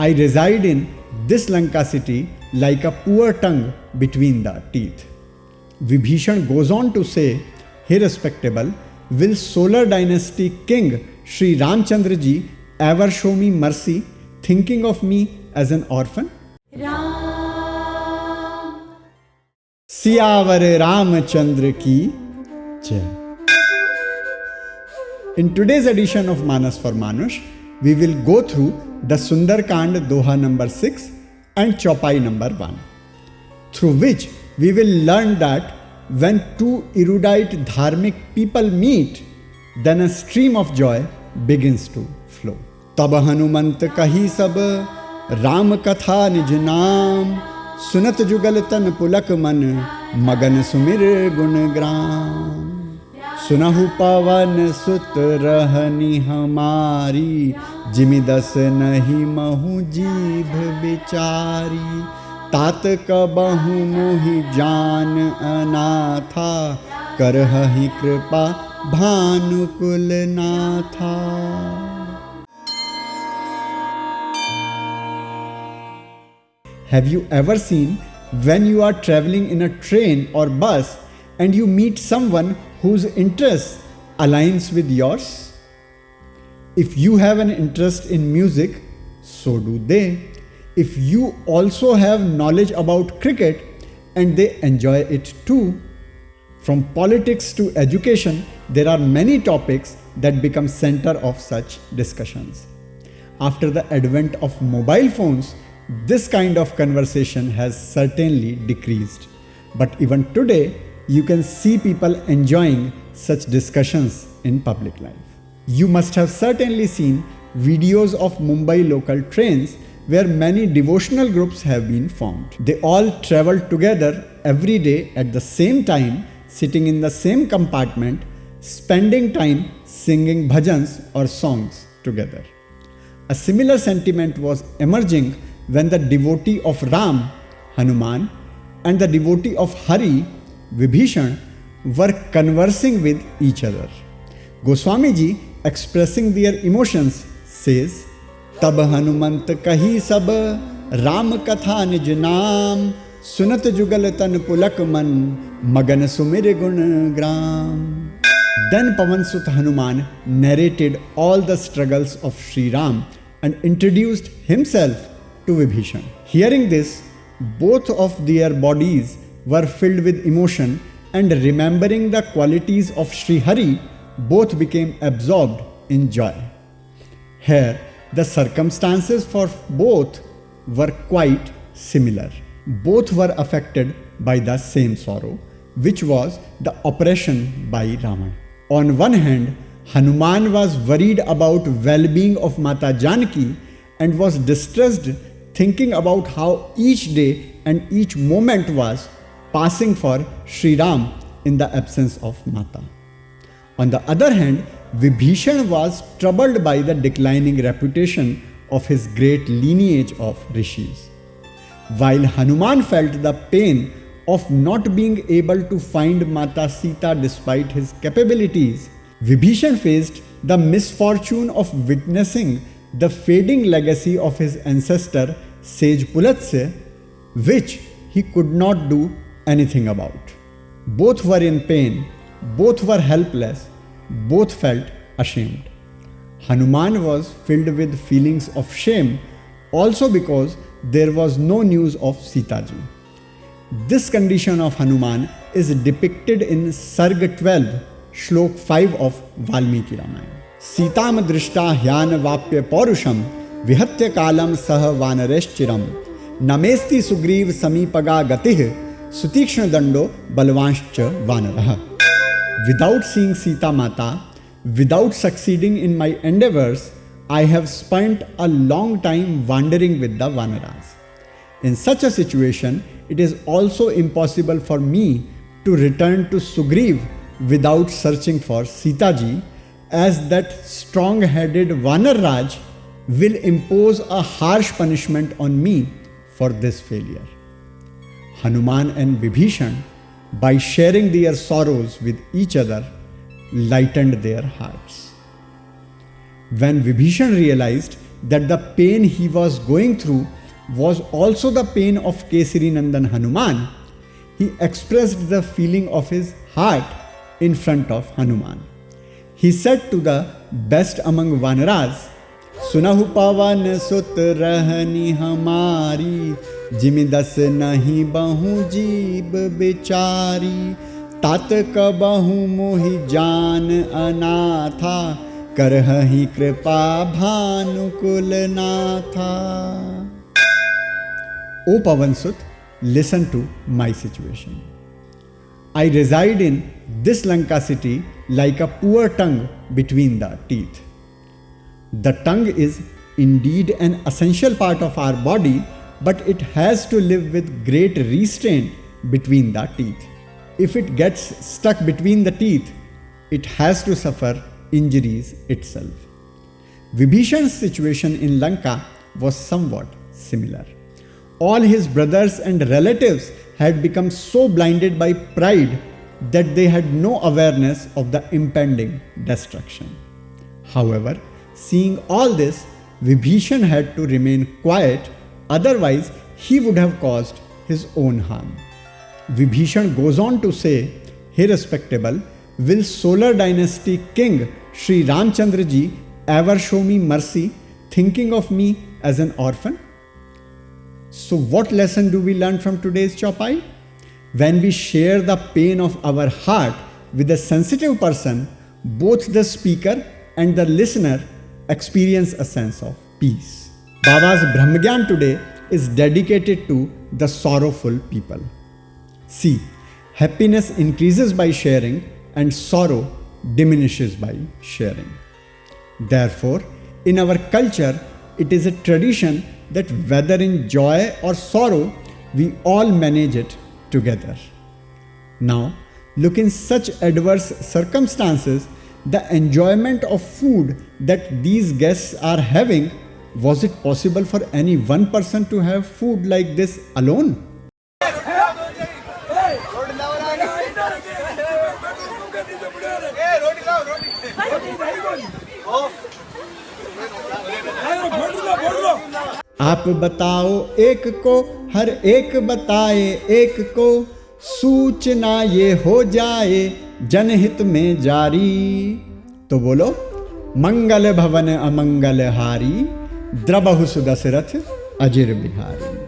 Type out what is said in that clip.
I reside in this Lanka city like a poor tongue between the teeth. Vibhishan goes on to say, Hey respectable, will Solar Dynasty King Sri Ramchandra ji ever show me mercy, thinking of me as an orphan? Siyavar Ramchandra ki Jai. In today's edition of Manas for Manush, we will go through the Sundarkand Doha number 6 and Chaupai number 1, through which we will learn that when two erudite dharmic people meet, then a stream of joy begins to flow. Tab Hanumant kahi sab Ram katha nij naam, sunat jugal tan pulak man magan sumir gun gram. सुनहु पवन सुत रहनी हमारी, जिमि दस नहीं महु जीभ बिचारी। तात कबहु मोहि जान अनाथा, करहि कृपा भानुकुल नाथा। Have you ever seen when you are traveling in a train or bus and you meet someone whose interest aligns with yours? If you have an interest in music, so do they. If you also have knowledge about cricket and they enjoy it too. From politics to education, there are many topics that become center of such discussions. After the advent of mobile phones, this kind of conversation has certainly decreased. But even today, you can see people enjoying such discussions in public life. You must have certainly seen videos of Mumbai local trains where many devotional groups have been formed. They all travel together every day at the same time, sitting in the same compartment, spending time singing bhajans or songs together. A similar sentiment was emerging when the devotee of Ram, Hanuman, and the devotee of Hari, Vibhishan, were conversing with each other. Goswami ji, expressing their emotions, says, Tab Hanumant kahi sab Ram katha nij naam, sunat jugal tan pulak man magan sumir gun gram. Then Pavansut Hanuman narrated all the struggles of Sri Ram and introduced himself to Vibhishan. Hearing this, both of their bodies were filled with emotion, and remembering the qualities of Sri Hari, both became absorbed in joy. Here, the circumstances for both were quite similar. Both were affected by the same sorrow, which was the oppression by Ravana. On one hand, Hanuman was worried about well-being of Mata Janaki and was distressed thinking about how each day and each moment was passing for Sri Ram in the absence of Mata. On the other hand, Vibhishan was troubled by the declining reputation of his great lineage of rishis. While Hanuman felt the pain of not being able to find Mata Sita despite his capabilities, Vibhishan faced the misfortune of witnessing the fading legacy of his ancestor Sage Pulatsya, which he could not do anything about. Both were in pain, both were helpless, both felt ashamed. Hanuman was filled with feelings of shame also because there was no news of Sita ji. This condition of Hanuman is depicted in Sarg 12, Shlok 5 of Valmiki Ramayana. Sitam drishta hyan vapya paurusham vihatya kalam sah vanareshchiram namesti sugriv samipaga gatih sutikshna dando balvanscha vanarah. Without seeing Sita Mata, without succeeding in my endeavors, I have spent a long time wandering with the Vanaras. In such a situation, it is also impossible for me to return to Sugriv without searching for Sita ji, as that strong-headed Vanar Raj will impose a harsh punishment on me for this failure. Hanuman and Vibhishan, by sharing their sorrows with each other, lightened their hearts. When Vibhishan realized that the pain he was going through was also the pain of Kesari Nandan Hanuman, he expressed the feeling of his heart in front of Hanuman. He said to the best among Vanaras, सुनहु पवन सुत रहनी हमारी, जिमि दस नहीं बहु जीव बिचारी, तात कबहु मोहि जान अनाथा, करहि कृपा भानुकुल नाथा. O Pavansut, listen to my situation. I reside in this Lanka city like a poor tongue between the teeth. The tongue is indeed an essential part of our body, but it has to live with great restraint between the teeth. If it gets stuck between the teeth, it has to suffer injuries itself. Vibhishan's situation in Lanka was somewhat similar. All his brothers and relatives had become so blinded by pride that they had no awareness of the impending destruction. However, seeing all this, Vibhishan had to remain quiet, otherwise he would have caused his own harm. Vibhishan goes on to say, "Hey respectable, will solar dynasty king Sri Ramchandra ji ever show me mercy, thinking of me as an orphan?" So what lesson do we learn from today's Chaupai? When we share the pain of our heart with a sensitive person, both the speaker and the listener experience a sense of peace. Baba's Brahmagyan today is dedicated to the sorrowful people. See, happiness increases by sharing and sorrow diminishes by sharing. Therefore, in our culture, it is a tradition that whether in joy or sorrow, we all manage it together. Now, look, in such adverse circumstances, the enjoyment of food that these guests are having, was it possible for any one person to have food like this alone? आप बताओ एक को, हर एक बताए एक को, सूचना ये हो जाए जनहित में जारी. तो बोलो, मंगल भवन अमंगल हारी, द्रबहु सुदशरथ अजिर बिहारी.